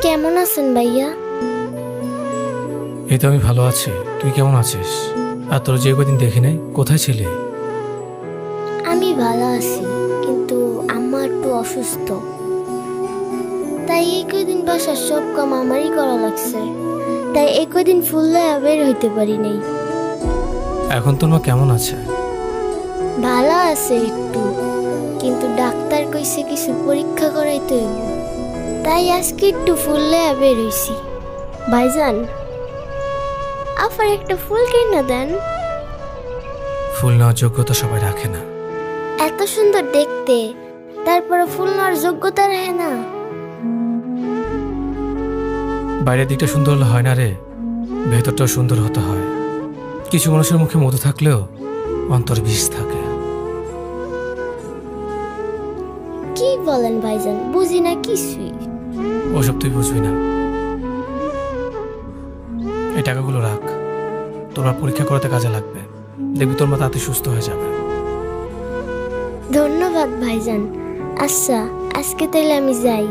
কেমন আছেন ভাইয়া? এই তো আমি ভালো আছি। তুই কেমন আছিস? আর তোর যে কদিন দেখি নাই, কোথায় ছিলে? আমি ভালো আছি, কিন্তু আম্মা একটু অসুস্থ, তাই এই কদিন বাসার সব কাম আমারই করা লাগছে। তাই এই কদিন ফুললে বের হইতে পারি নাই। এখন তোর মা কেমন আছে? ভালো আছে একটু, কিন্তু ডাক্তার কইছে কিছু পরীক্ষা করাইতে হইব, তাই আজকে একটু ফুললে বের হইছি। ভাইজান, আফার একটা ফুল কিনা দেন। ফুল নেওয়ার যোগ্যতা সবাই রাখে না। এত সুন্দর দেখতে, তারপরে ফুল নেওয়ার যোগ্যতা রাখে না। বাইরের দিকটা সুন্দর হলে হয় না রে, ভেতরটাও সুন্দর হতে হয়। কিছু মানুষের মুখে মধু থাকলেও অন্তর বিষ থাকে। কি বলেন ভাইজান, বুঝি না কিছুই। ওসব তুই বুঝবি না। এই টাকাগুলো রাখ, তোর মা পরীক্ষা করাতে কাজে লাগবে। দেখবি তোর মা তাতে সুস্থ হয়ে যাবে। ধন্যবাদ ভাইজান। আচ্ছা, আজকে তাইলে আমি যাই।